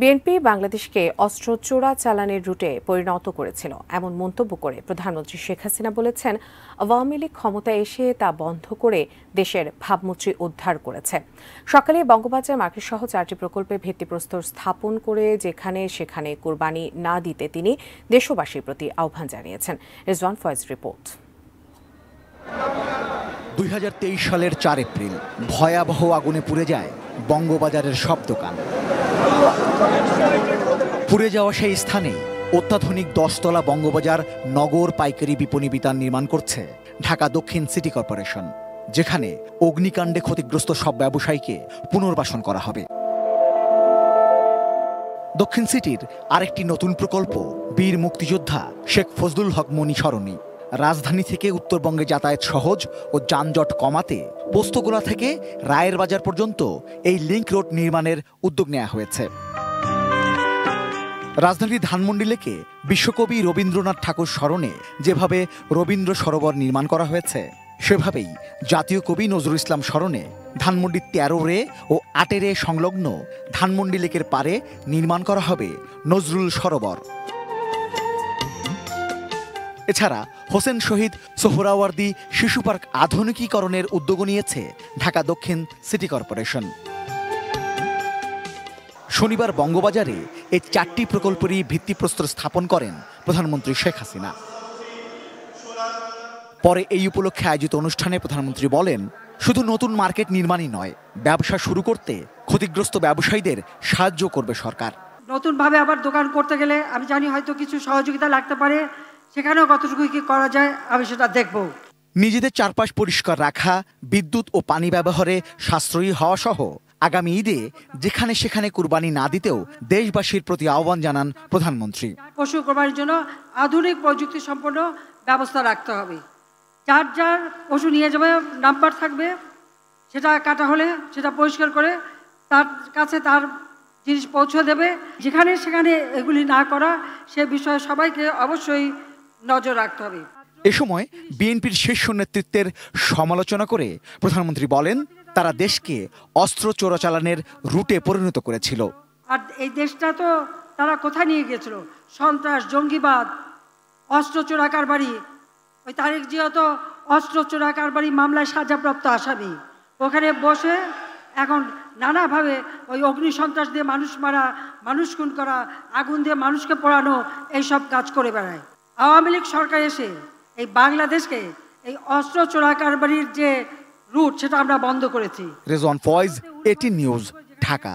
BNP বাংলাদেশকে অস্ত্র চোরাচালানের রুটে পরিণত করেছিল এমন মন্তব্য করে প্রধানমন্ত্রী শেখ হাসিনা বলেছেন, আওয়ামী লীগ ক্ষমতায় এসে তা বন্ধ করে দেশের ভাবমূর্তি উদ্ধার করেছে। সকালে বঙ্গবাজার মার্কেটসহ 4টি প্রকল্পে ভিত্তিপ্রস্তর স্থাপন করে যেখানে সেখানে কোরবানি না দিতে তিনি দেশবাসীর প্রতি আহ্বান জানিয়েছেন। রিজওয়ান ফয়েজ রিপোর্ট। 2023 সালের 4 এপ্রিল ভয়াবহ আগুনে পুড়ে যায় বঙ্গবাজারের সব দোকান। পুড়ে যাওয়া সেই স্থানে অত্যাধুনিক 10 তলা বঙ্গবাজার নগর পাইকারি বিপণী বিতান নির্মাণ করছে ঢাকা দক্ষিণ সিটি কর্পোরেশন, যেখানে অগ্নিকাণ্ডে ক্ষতিগ্রস্ত সব ব্যবসায়ীকে পুনর্বাসন করা হবে। দক্ষিণ সিটির আরেকটি নতুন প্রকল্প বীর মুক্তিযোদ্ধা শেখ ফজলুল হক মনি সরণি। রাজধানী থেকে উত্তরবঙ্গে যাতায়াত সহজ ও যানজট কমাতে পোস্তগোলা থেকে রায়ের বাজার পর্যন্ত এই লিংক রোড নির্মাণের উদ্যোগ নেওয়া হয়েছে। রাজধানীর ধানমন্ডি লেকে বিশ্বকবি রবীন্দ্রনাথ ঠাকুর স্মরণে যেভাবে রবীন্দ্র সরোবর নির্মাণ করা হয়েছে, সেভাবেই জাতীয় কবি নজরুল ইসলাম স্মরণে ধানমন্ডির 13 রে ও 8 রে সংলগ্ন ধানমন্ডি লেকের পারে নির্মাণ করা হবে নজরুল সরোবর। এছাড়া হোসেন শহীদ সোহরাওয়ার্দী শিশু পার্ক আধুনিকীকরণের উদ্যোগ নিয়েছে ঢাকা দক্ষিণ সিটি কর্পোরেশন। শনিবার বঙ্গবাজারে এই 4টি প্রকল্পেরই ভিত্তিপ্রস্তর স্থাপন করেন প্রধানমন্ত্রী শেখ হাসিনা। পরে এই উপলক্ষে আয়োজিত অনুষ্ঠানে প্রধানমন্ত্রী বলেন, শুধু নতুন মার্কেট নির্মাণই নয়, ব্যবসা শুরু করতে ক্ষতিগ্রস্ত ব্যবসায়ীদের সাহায্য করবে সরকার। নতুনভাবে আবার দোকান করতে গেলে আমি জানি হয়তো কিছু সহযোগিতা লাগতে পারে, সেখানেও কতটুকু কি করা যায় আমি সেটা দেখব। নিজেদের চারপাশ পরিষ্কার রাখা, বিদ্যুৎ ও পানি ব্যবহারে সাশ্রয়ী হওয়া সহ আগামী ঈদে যেখানে সেখানে কুরবানি না দিতেও দেশবাসীর প্রতি আহ্বান জানান প্রধানমন্ত্রী। পশু কোরবানির জন্য আধুনিক প্রযুক্তি সম্পন্ন ব্যবস্থা রাখতে হবে। যার যার পশু নিয়ে যাবে নাম্বার থাকবে, সেটা কাটা হলে সেটা পরিষ্কার করে তার কাছে তার জিনিস পৌঁছে দেবে। যেখানে সেখানে এগুলি না করা, সে বিষয়ে সবাইকে অবশ্যই নজর রাখতে হবে। এ সময় বিএনপির শীর্ষ নেতৃত্বের সমালোচনা করে প্রধানমন্ত্রী বলেন, তারা দেশকে অস্ত্র চোরাচালানের রুটে পরিণত করেছিল। আর এই দেশটা তো তারা কোথায় নিয়ে গিয়েছিল? সন্ত্রাস, জঙ্গিবাদ, অস্ত্র চোরা কারবারি। ওই তারেক জিয়া তো অস্ত্র চোরা কারবারি মামলায় সাজাপ্রাপ্ত আসামি। ওখানে বসে এখন নানাভাবে ওই অগ্নি সন্ত্রাস দিয়ে মানুষ মারা, মানুষ খুন করা, আগুন দিয়ে মানুষকে পোড়ানো, এইসব কাজ করে বেড়ায়। আওয়ামী লীগ সরকার এসে এই বাংলাদেশকে এই অস্ত্র চোরা কারবারির যে রুট, সেটা আমরা বন্ধ করেছি। রিজওয়ান ফয়েজ, 18 নিউজ, ঢাকা।